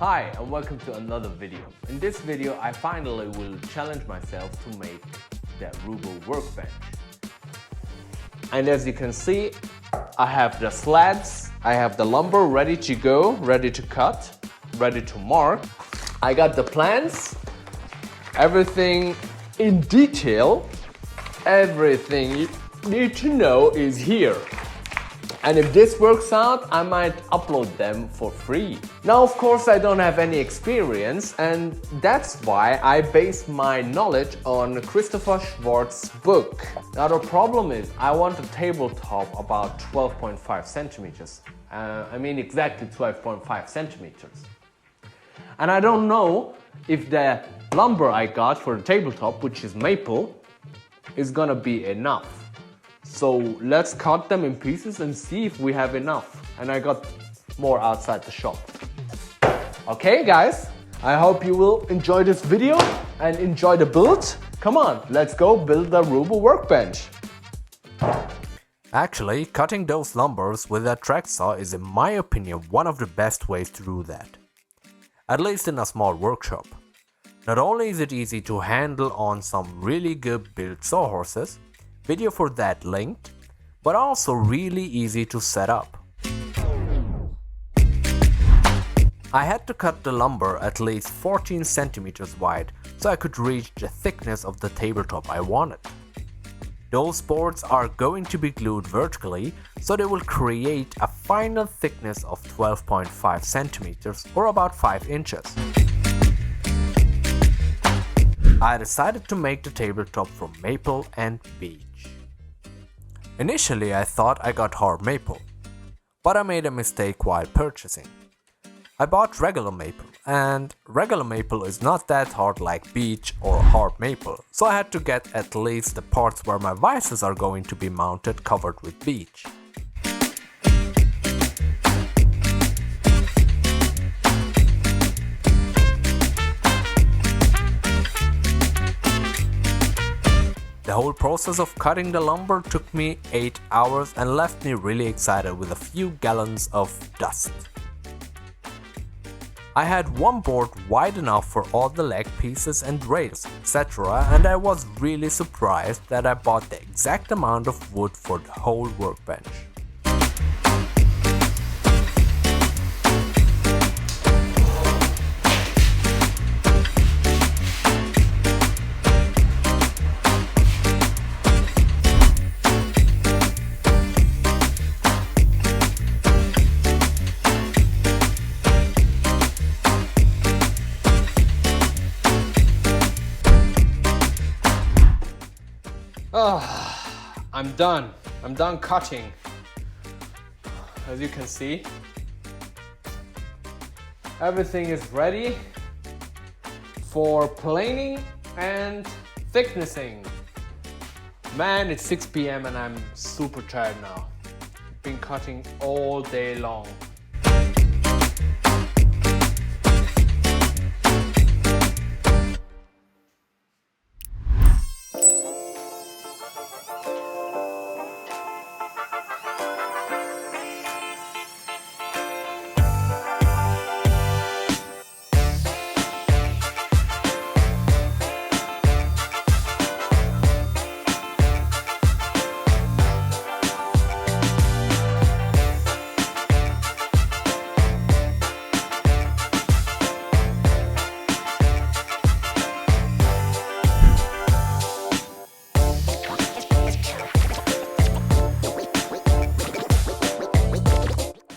Hi and welcome to another video. In this video I finally will challenge myself to make the Roubo Workbench. And as you can see, I have the slats, I have the lumber ready to go, ready to cut, ready to mark. I got the plans, everything in detail, everything you need to know is here. And if this works out, I might upload them for free. Now, of course, I don't have any experience, and that's why I base my knowledge on Christopher Schwartz's book. Now, the problem is I want a tabletop about 12.5 centimeters. I mean exactly 12.5 centimeters. And I don't know if the lumber I got for the tabletop, which is maple, is gonna be enough. So let's cut them in pieces and see if we have enough. And I got more outside the shop. Okay guys, I hope you will enjoy this video and enjoy the build. Come on, let's go build the Roubo Workbench. Actually, cutting those lumbers with a track saw is in my opinion one of the best ways to do that. At least in a small workshop. Not only is it easy to handle on some really good built sawhorses, video for that linked, but also really easy to set up. I had to cut the lumber at least 14 centimeters wide so I could reach the thickness of the tabletop I wanted. Those boards are going to be glued vertically, so they will create a final thickness of 12.5 centimeters or about 5 inches. I decided to make the tabletop from maple and beech. Initially I thought I got hard maple, but I made a mistake while purchasing. I bought regular maple, and regular maple is not that hard like beech or hard maple, so I had to get at least the parts where my vices are going to be mounted covered with beech. The whole process of cutting the lumber took me 8 hours and left me really excited with a few gallons of dust. I had one board wide enough for all the leg pieces and rails, etc., and I was really surprised that I bought the exact amount of wood for the whole workbench. I'm done. I'm done cutting. As you can see, everything is ready for planing and thicknessing. Man, it's 6 p.m. and I'm super tired now. Been cutting all day long.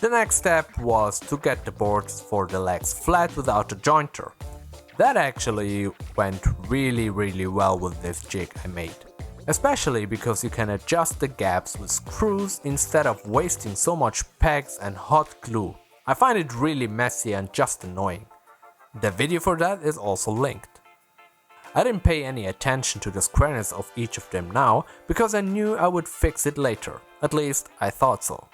The next step was to get the boards for the legs flat without a jointer. That actually went really well with this jig I made. Especially because you can adjust the gaps with screws instead of wasting so much pegs and hot glue. I find it really messy and just annoying. The video for that is also linked. I didn't pay any attention to the squareness of each of them now because I knew I would fix it later. At least I thought so.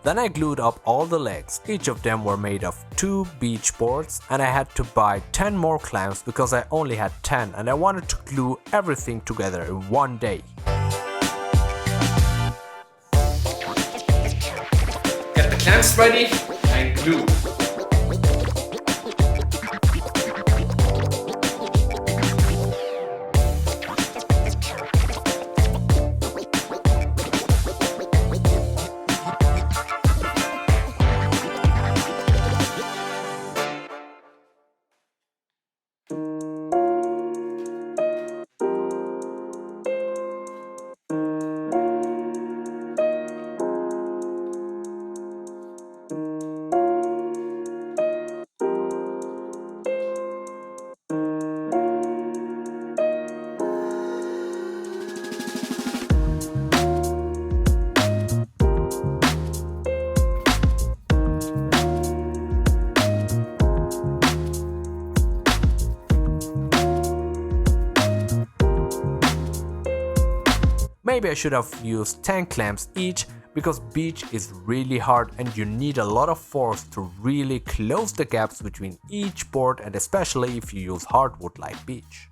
The Then I glued up all the legs. Each of them were made of 2 beech boards, and I had to buy 10 more clamps because I only had 10 and I wanted to glue everything together in one day. Get the clamps ready and glue. Maybe I should have used 10 clamps each because beech is really hard and you need a lot of force to really close the gaps between each board, and especially if you use hardwood like beech.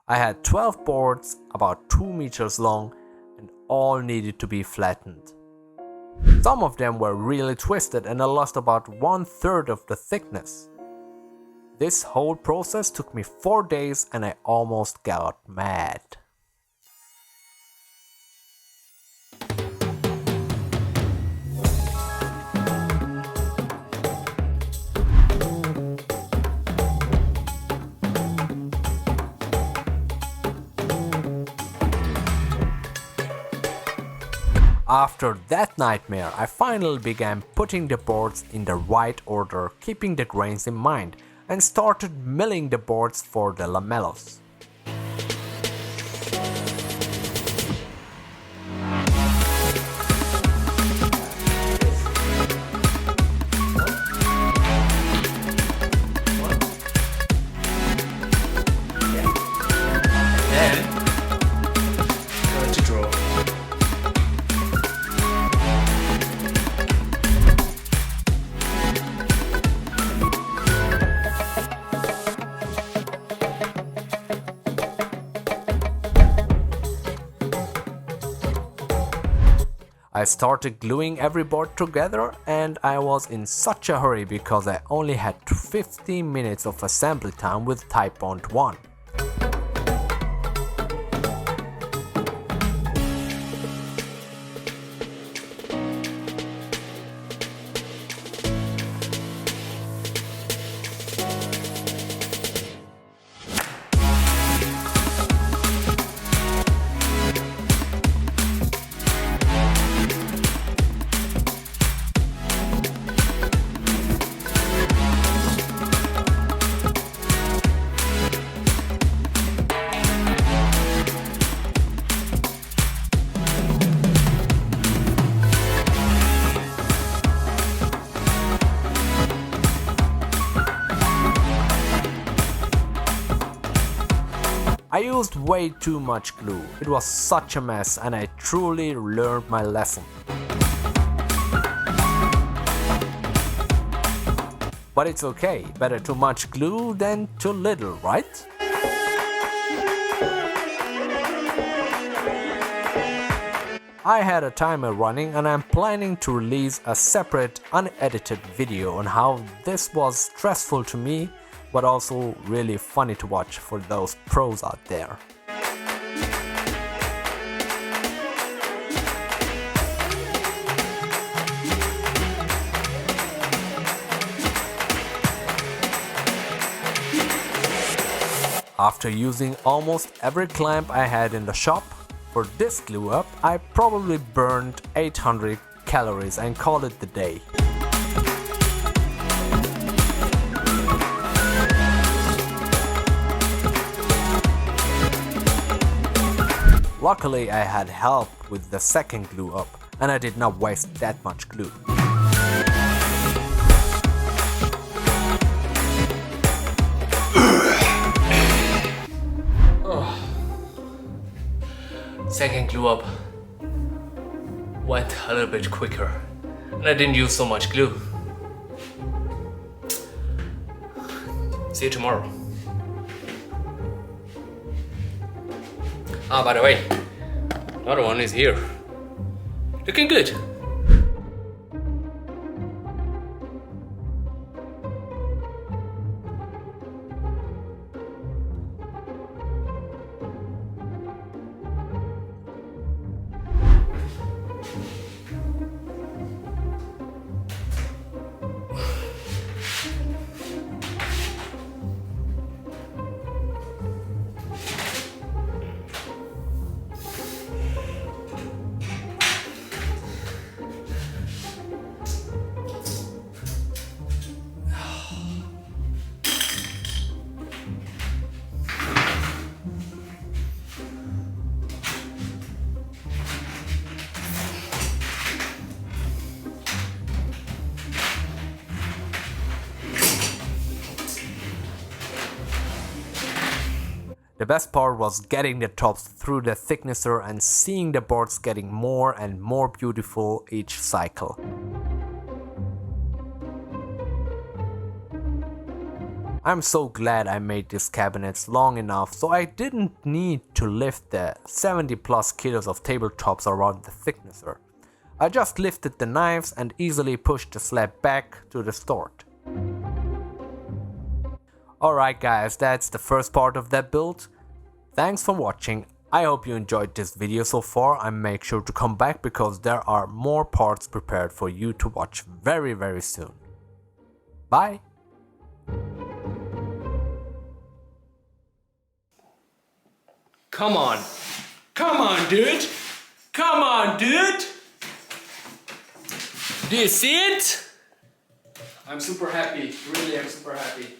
I had 12 boards about 2 meters long and all needed to be flattened. Some of them were really twisted and I lost about 1/3 of the thickness. This whole process took me 4 days and I almost got mad. After that nightmare, I finally began putting the boards in the right order, keeping the grains in mind, and started milling the boards for the lamellas. I started gluing every board together and I was in such a hurry because I only had 15 minutes of assembly time with Type Bond 1. I used way too much glue. It was such a mess and I truly learned my lesson. But it's okay, better too much glue than too little, right? I had a timer running and I'm planning to release a separate unedited video on how this was stressful to me, but also really funny to watch for those pros out there. After using almost every clamp I had in the shop, for this glue up, I probably burned 800 calories and called it the day. Luckily I had help with the second glue up and I did not waste that much glue. Second glue up went a little bit quicker and I didn't use so much glue. See you tomorrow. Ah, by the way, another one is here. Looking good. The best part was getting the tops through the thicknesser and seeing the boards getting more and more beautiful each cycle. I'm so glad I made these cabinets long enough so I didn't need to lift the 70 plus kilos of tabletops around the thicknesser. I just lifted the knives and easily pushed the slab back to the stort. Alright guys, that's the first part of that build. Thanks for watching. I hope you enjoyed this video so far and make sure to come back because there are more parts prepared for you to watch very soon. Bye! Come on. Come on, dude. Come on, dude. Do you see it? I'm super happy. Really, I'm super happy.